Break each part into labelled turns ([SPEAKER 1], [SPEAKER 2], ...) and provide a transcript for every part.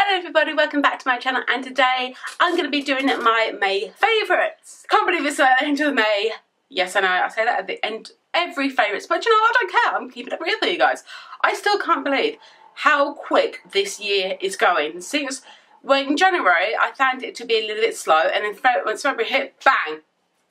[SPEAKER 1] Hello everybody, welcome back to my channel, and today I'm going to be doing my May favourites. Can't believe it's into May. Yes, I know, I say that at the end every favourites, but you know, I don't care, I'm keeping it real for you guys. I still can't believe how quick this year is going. Since, well, in January I found it to be a little bit slow, and then once February hit, bang,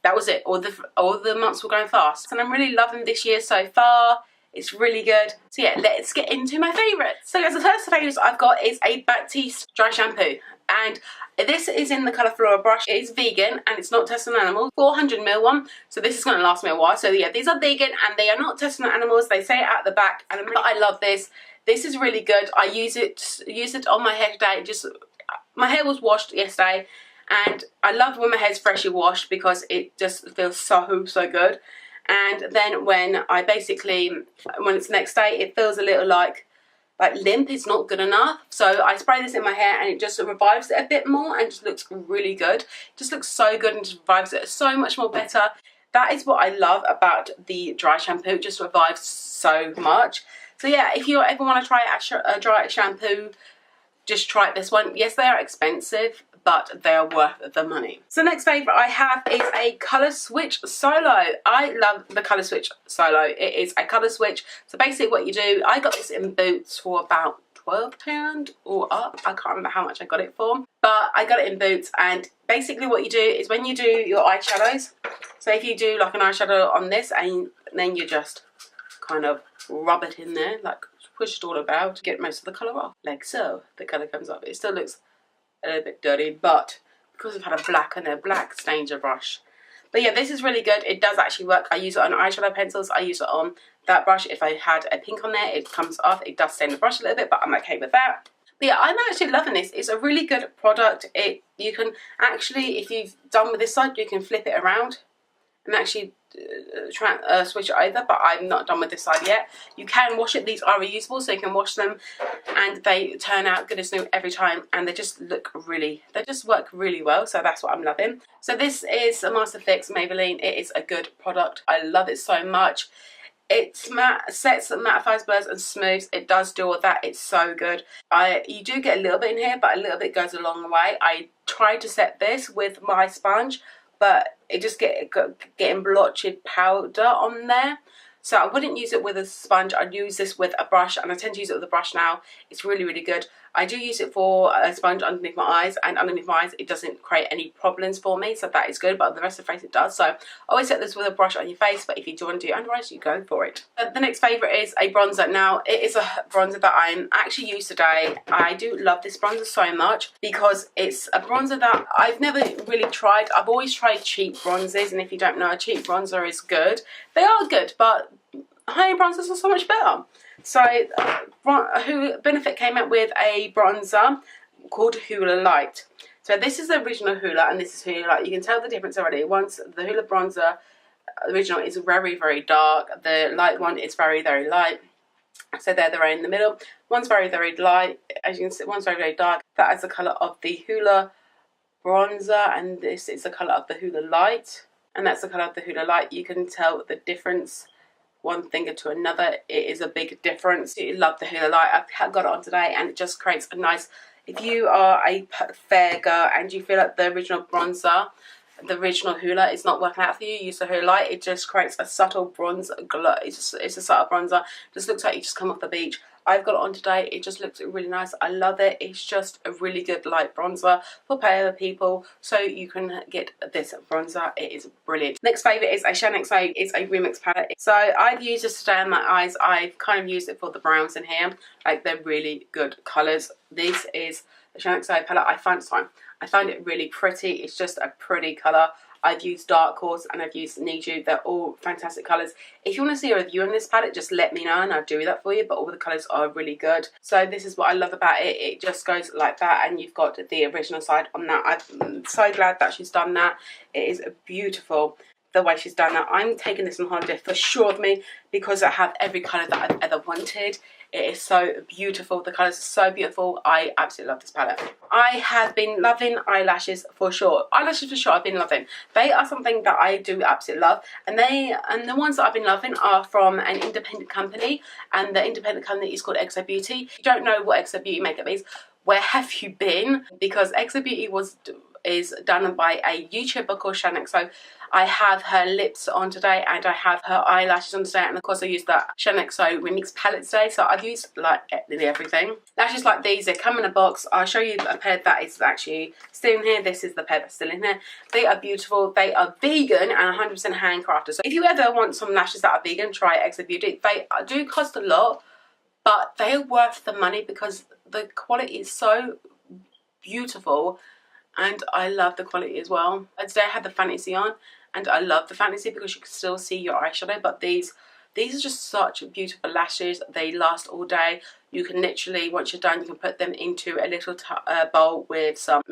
[SPEAKER 1] that was it. All the months were going fast, and I'm really loving this year so far. It's really good. So yeah, let's get into my favourites. So guys, the first favourites I've got is a Batiste Dry Shampoo. And this is in the colour Flora Brush. It is vegan and it's not tested on animals. 400ml one. So this is going to last me a while. So yeah, these are vegan and they are not tested on animals. They say it at the back. And I love this. This is really good. I use it on my hair today. My hair was washed yesterday. And I love when my hair's freshly washed because it just feels so good. And then when it's the next day, it feels a little like limp. It's not good enough. So I spray this in my hair and it just revives it a bit more and just looks really good. It just looks so good and just revives it so much more better. That is what I love about the dry shampoo. It just revives so much. So yeah, if you ever want to try a dry shampoo, just try this one. Yes, they are expensive, but they are worth the money. So next favourite I have is a Colour Switch Solo. I love the Colour Switch Solo. It is a colour switch. So basically what you do, I got this in Boots for about £12 or up. I can't remember how much I got it for, but I got it in Boots. And basically what you do is when you do your eyeshadows, so if you do like an eyeshadow on this and then you just kind of rub it in there, like push it all about, get most of the colour off, like so. The colour comes up. It still looks a little bit dirty, but because I've had a black on there, black stains your brush. But yeah, this is really good. It does actually work. I use it on eyeshadow pencils. I use it on that brush. If I had a pink on there, it comes off. It does stain the brush a little bit, but I'm okay with that. But yeah, I'm actually loving this. It's a really good product. You can actually, if you've done with this side, you can flip it around and actually switch it over, but I'm not done with this side yet. You can wash it. These are reusable, so you can wash them and they turn out good as new every time, and they just work really well. So that's what I'm loving. So this is a Master Fix Maybelline. It is a good product. I love it so much. It sets, mattifies, blurs and smooths. It does do all that. It's so good. You do get a little bit in here, but a little bit goes a long way. I tried to set this with my sponge, but it just getting blotched powder on there. So I wouldn't use it with a sponge. I'd use this with a brush, and I tend to use it with a brush now. It's really, really good. I do use it for a sponge underneath my eyes, and underneath my eyes it doesn't create any problems for me, so that is good, but on the rest of the face it does. So I always set this with a brush on your face, but if you do want to do it under eyes, you go for it. The next favourite is a bronzer. Now, it is a bronzer that I'm actually used today. I do love this bronzer so much because it's a bronzer that I've never really tried. I've always tried cheap bronzers, and if you don't know, a cheap bronzer is good. They are good, but high bronzers are so much better. So Benefit came out with a bronzer called Hoola Lite. So this is the original Hoola and this is Hoola Lite. You can tell the difference already. Once the Hoola bronzer original is very, very dark. The light one is very, very light. So they're in the middle. One's very, very light. As you can see, one's very, very dark. That is the colour of the Hoola bronzer, and this is the colour of the Hoola Lite. And that's the colour of the Hoola Lite. You can tell the difference. One finger to another, it is a big difference. I love the Hoola Lite. I've got it on today and it just creates a nice, if you are a fair girl and you feel like the original bronzer, the original Hoola is not working out for you, use the Hoola Lite. It just creates a subtle bronze glow. It's a subtle bronzer. Just looks like you just come off the beach. I've got it on today. It just looks really nice. I love it. It's just a really good light bronzer for paler people. So you can get this bronzer. It is brilliant. Next favourite is a Charleane Knott. It's a Remix palette. So I've used this today on my eyes. I've kind of used it for the browns in here. Like, they're really good colours. This is the Charleane Knott palette. I find it really pretty. It's just a pretty colour. I've used Dark Horse and I've used Need You. They're all fantastic colours. If you want to see a review on this palette, just let me know and I'll do that for you. But all the colours are really good. So this is what I love about it. It just goes like that, and you've got the original side on that. I'm so glad that she's done that. It is beautiful the way she's done that. I'm taking this on holiday for sure with me because I have every colour that I've ever wanted. It is so beautiful. The colours are so beautiful. I absolutely love this palette. I have been loving eyelashes for sure. Eyelashes for sure I've been loving. They are something that I do absolutely love. And the ones that I've been loving are from an independent company. And the independent company is called XO Beauty. If you don't know what XO Beauty makeup is, where have you been? Because Exo Beauty is done by a YouTuber called Charleane. So I have her lips on today and I have her eyelashes on today, and of course I used that Charleane Remix palette today, so I've used like nearly everything. Lashes like these, they come in a box. I'll show you a pair that is actually still in here. This is the pair that's still in here. They are beautiful, they are vegan and 100% handcrafted. So if you ever want some lashes that are vegan, try Exo Beauty. They do cost a lot, but they are worth the money because the quality is so beautiful. And I love the quality as well. Today I had the Fantasy on, and I love the Fantasy because you can still see your eyeshadow. But these are just such beautiful lashes. They last all day. You can literally, once you're done, you can put them into a little bowl with some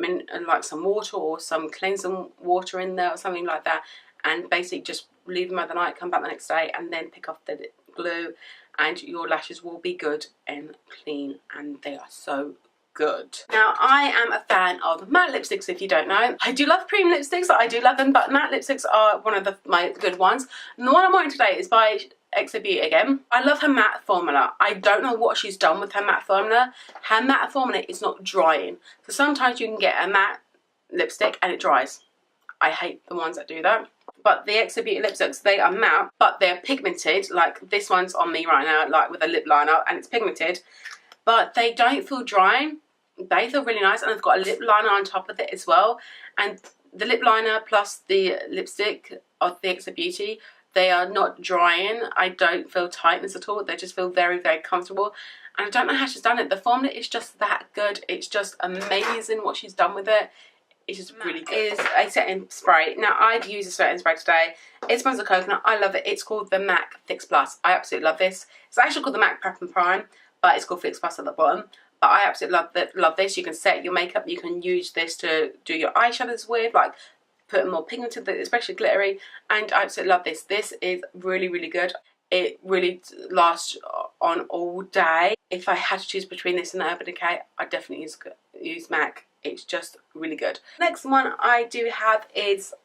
[SPEAKER 1] water or some cleansing water in there or something like that, and basically just leave them overnight, come back the next day, and then pick off the glue, and your lashes will be good and clean, and they are so good. Now, I am a fan of matte lipsticks, if you don't know. I do love cream lipsticks, I do love them, but matte lipsticks are one of my good ones. And the one I'm wearing today is by Exo Beauty again. I love her matte formula. I don't know what she's done with her matte formula. Her matte formula is not drying. So sometimes you can get a matte lipstick and it dries. I hate the ones that do that. But the Exo Beauty lipsticks, they are matte, but they're pigmented. Like this one's on me right now, like with a lip liner, and it's pigmented. But they don't feel drying. They feel really nice, and I've got a lip liner on top of it as well. And the lip liner plus the lipstick of the Exo Beauty, they are not drying. I don't feel tightness at all. They just feel very, very comfortable. And I don't know how she's done it. The formula is just that good. It's just amazing what she's done with it. It's just really good. It is a setting spray. Now, I've used a setting spray today. It smells of coconut. I love it. It's called the MAC Fix Plus. I absolutely love this. It's actually called the MAC Prep and Prime, but it's called Fix Plus at the bottom. But I absolutely love this. You can set your makeup. You can use this to do your eyeshadows with, like put more pigmented, especially glittery. And I absolutely love this. This is really, really good. It really lasts on all day. If I had to choose between this and the Urban Decay, I definitely use MAC. It's just really good. Next one I do have is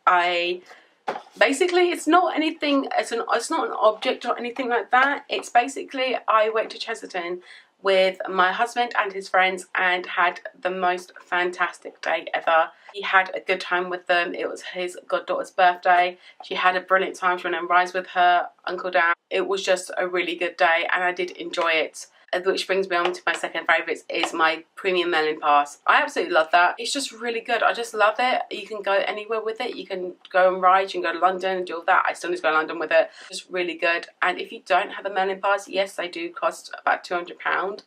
[SPEAKER 1] basically, it's not anything. It's not an object or anything like that. It's basically, I went to Chesterton with my husband and his friends and had the most fantastic day ever. He had a good time with them. It was his goddaughter's birthday. She had a brilliant time. She went on rides with her uncle Dan. It was just a really good day and I did enjoy it. Which brings me on to my second favourites, is my premium Merlin Pass. I absolutely love that. It's just really good. I just love it. You can go anywhere with it. You can go and ride. You can go to London and do all that. I still need to go to London with it. It's just really good. And if you don't have a Merlin Pass, yes, they do cost about £200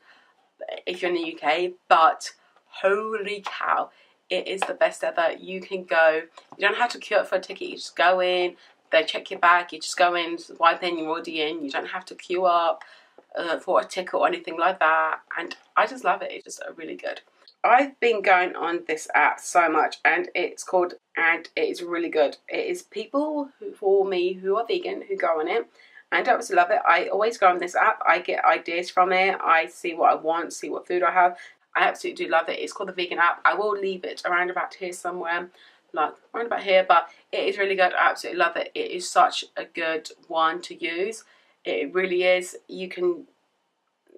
[SPEAKER 1] if you're in the UK. But holy cow, it is the best ever. You can go. You don't have to queue up for a ticket. You just go in. They check your bag. You just go in, swipe in. You're already in. You don't have to queue up for a ticket or anything like that, and I just love it. It's just really good. I've been going on this app so much, and it is really good. It is people for me who are vegan who go on it, and I absolutely love it. I always go on this app. I get ideas from it. I see what I want, see what food I have. I absolutely do love it. It's called the Vegan app. I will leave it around about here somewhere, like around about here, but it is really good. I absolutely love it. It is such a good one to use. It really is. You can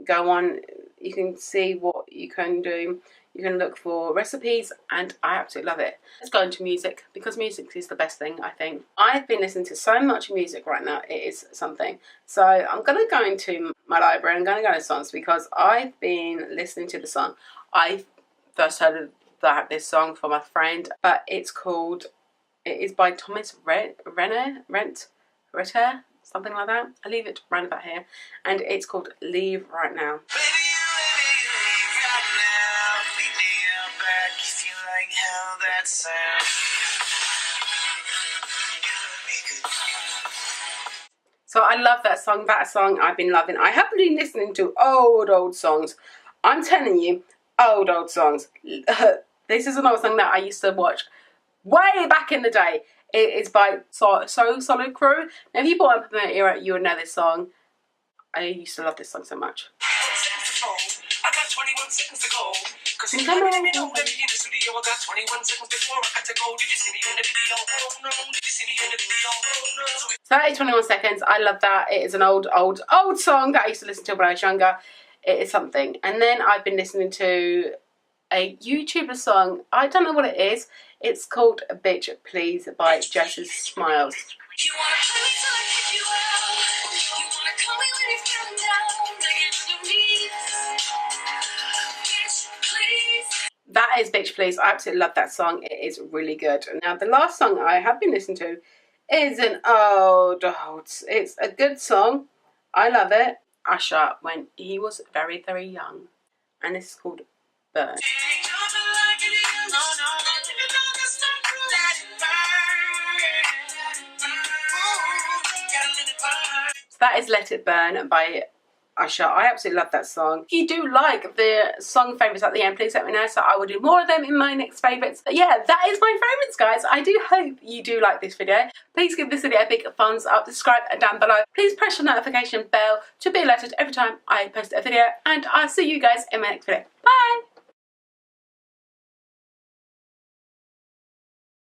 [SPEAKER 1] go on, you can see what you can do. You can look for recipes, and I absolutely love it. Let's go into music, because music is the best thing, I think. I've been listening to so much music right now. It is something. So I'm going to go into my library. I'm going to go to songs, because I've been listening to the song. I first heard this song from a friend, but it is by Thomas Rhett, something like that. I leave it round about here, and it's called Leave Right Now. So I love that song. That song I've been loving. I have been listening to old songs. I'm telling you, old songs. This is another song that I used to watch way back in the day. It is by Solid Crew. Now, if you brought up in that era, you would know this song. I used to love this song so much. I got 21 seconds to go. Cause you let me know that in the studio. I got 21 seconds before I got to go. Did you see me in the video? Oh no. Did you see me in the video? Oh no. So that is 21 seconds. I love that. It is an old song that I used to listen to when I was younger. It is something. And then I've been listening to a YouTuber song. I don't know what it is. It's called Bitch Please by Jessi Smiles. You wanna play me till I kick you out. You wanna call me when you're feeling down, begging on your knees. Bitch, please. That is Bitch Please. I absolutely love that song. It is really good. Now, the last song I have been listening to is an old. It's a good song. I love it. Usher, when he was very, very young. And this is called Burn. So that is Let It Burn by Usher. I absolutely love that song. If you do like the song favourites at the end, please let me know so I will do more of them in my next favourites. But yeah, that is my favourites, guys. I do hope you do like this video. Please give this video a big thumbs up, subscribe down below. Please press the notification bell to be alerted every time I post a video, and I'll see you guys in my next video. Bye!